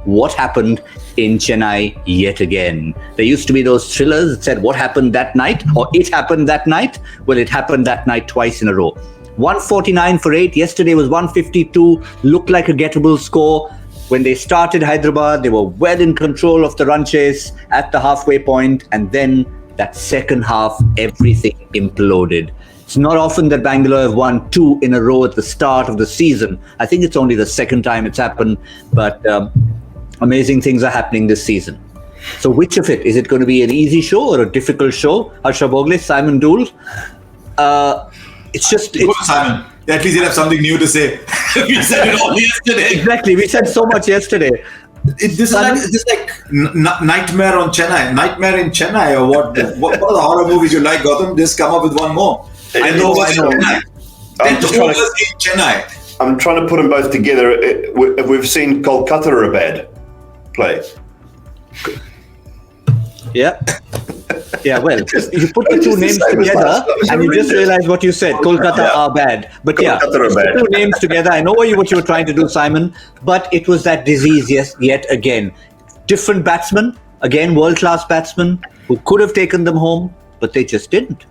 what happened in Chennai yet again. There used to be those thrillers that said, what happened that night? Or it happened that night? Well, it happened that night twice in a row. 149 for 8. Yesterday was 152. Looked like a gettable score. When they started Hyderabad, they were well in control of the run chase at the halfway point. And then that second half, everything imploded. It's not often that Bangalore have won 2 in a row at the start of the season. I think it's only the second time it's happened, but amazing things are happening this season. So which of it? Is it going to be an easy show or a difficult show? Harsha Bhogle, Simon Doull. It's just... Simon. At least you have something new to say. We said it all yesterday. Exactly. We said so much yesterday. This is like Nightmare on Chennai. Nightmare in Chennai, or what? What are the horror movies you like, Gautam? Just come up with one more. I know. I'm just trying to, Chennai. I'm trying to put them both together. We've seen Irresponsible play. Yeah. Yeah, well, you put the two names together and you just realize what you said. Kolkata are bad. But yeah, two names together. I know what you were trying to do, Simon, but it was that disease yet again. Different batsmen, again, world-class batsmen who could have taken them home, but they just didn't.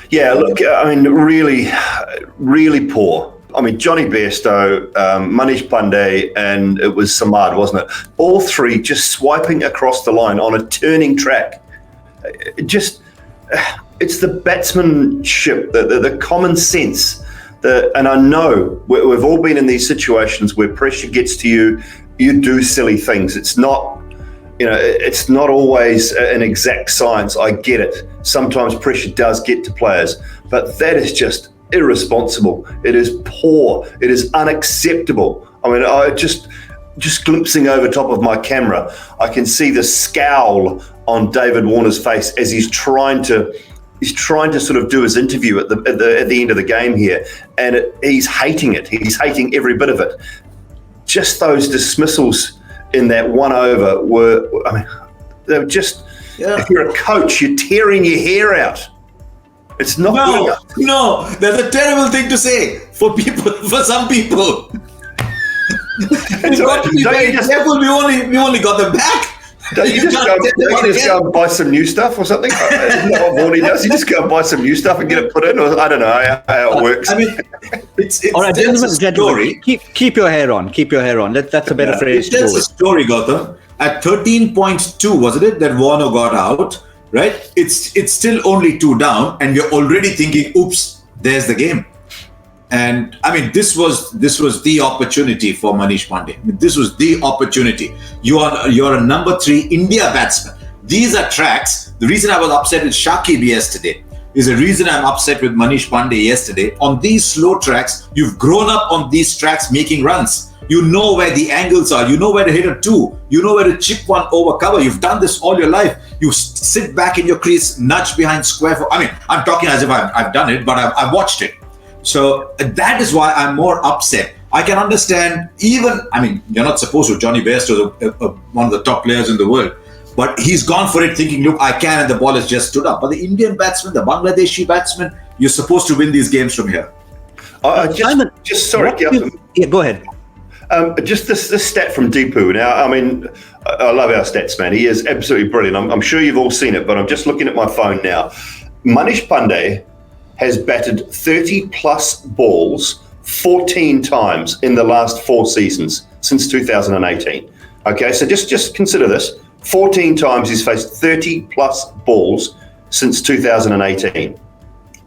Yeah, look, I mean, really, really poor. I mean, Johnny Bairstow, Manish Pandey, and it was Samad, wasn't it? All three just swiping across the line on a turning track. It's the batsmanship, the common sense. And I know we've all been in these situations where pressure gets to you, you do silly things. It's not, it's not always an exact science. I get it. Sometimes pressure does get to players, but that is just irresponsible. It is poor. It is unacceptable. I mean, I just glimpsing over top of my camera, I can see the scowl on David Warner's face as he's trying to sort of do his interview at the end of the game here, and he's hating it. He's hating every bit of it. Just those dismissals in that one over they were just. Yeah. If you're a coach, you're tearing your hair out. It's not. No, that's a terrible thing to say for some people. You've got to be very careful. We only got them back. Don't you just go and buy some new stuff or something? Isn't that what Warnie does? You just go and buy some new stuff and get it put in, or I don't know how it works. I mean, it's all right, gentlemen, keep your hair on. Keep your hair on. That's a better phrase. That's a story, Gautam. At 13.2, wasn't it, that Warner got out, right? It's still only 2 down, and we're already thinking, oops, there's the game. And I mean, this was the opportunity for Manish Pandey. I mean, this was the opportunity. You're a number 3 India batsman. These are tracks. The reason I was upset with Shakib yesterday is the reason I'm upset with Manish Pandey yesterday. On these slow tracks, you've grown up on these tracks making runs. You know where the angles are. You know where to hit a 2. You know where to chip one over cover. You've done this all your life. You sit back in your crease, nudge behind square. I mean, I'm talking as if I've done it, but I've watched it. So that is why I'm more upset. I can understand you're not supposed to. Johnny Bairstow is one of the top players in the world. But he's gone for it thinking, look, I can, and the ball has just stood up. But the Indian batsman, the Bangladeshi batsman, you're supposed to win these games from here. Sorry. Yeah, go ahead. Just this stat from Deepu. Now, I mean, I love our stats, man. He is absolutely brilliant. I'm sure you've all seen it, but I'm just looking at my phone now. Manish Pandey has batted 30-plus balls 14 times in the last 4 seasons since 2018. Okay, so just consider this. 14 times he's faced 30-plus balls since 2018.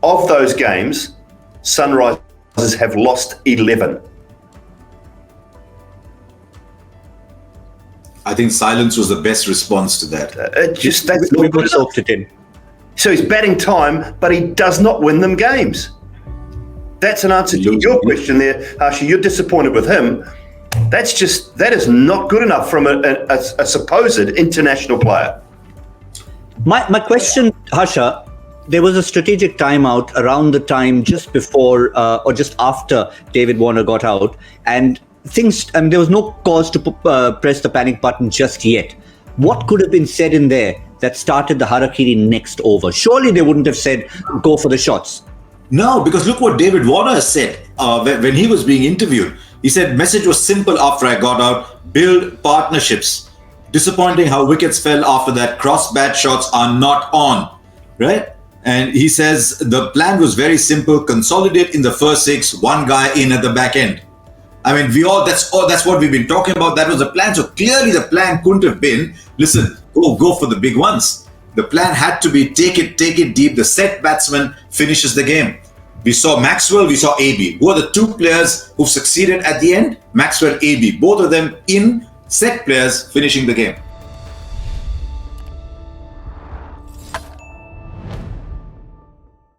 Of those games, Sunrisers have lost 11. I think silence was the best response to that. That's not good enough. So he's batting time, but he does not win them games. That's an answer to your question there, Harsha. You're disappointed with him. That is not good enough from a supposed international player. My question, Harsha, there was a strategic timeout around the time just before or just after David Warner got out, and there was no cause to press the panic button just yet. What could have been said in there that started the harakiri next over? Surely they wouldn't have said, go for the shots. No, because look what David Warner has said when he was being interviewed. He said, message was simple after I got out. Build partnerships. Disappointing how wickets fell after that. Cross bat shots are not on. Right? And he says the plan was very simple. Consolidate in the first 6, one guy in at the back end. I mean, that's what we've been talking about. That was the plan. So clearly the plan couldn't have been, listen, go for the big ones. The plan had to be take it deep. The set batsman finishes the game. We saw Maxwell, we saw AB. Who are the two players who succeeded at the end? Maxwell, AB. Both of them in set players finishing the game.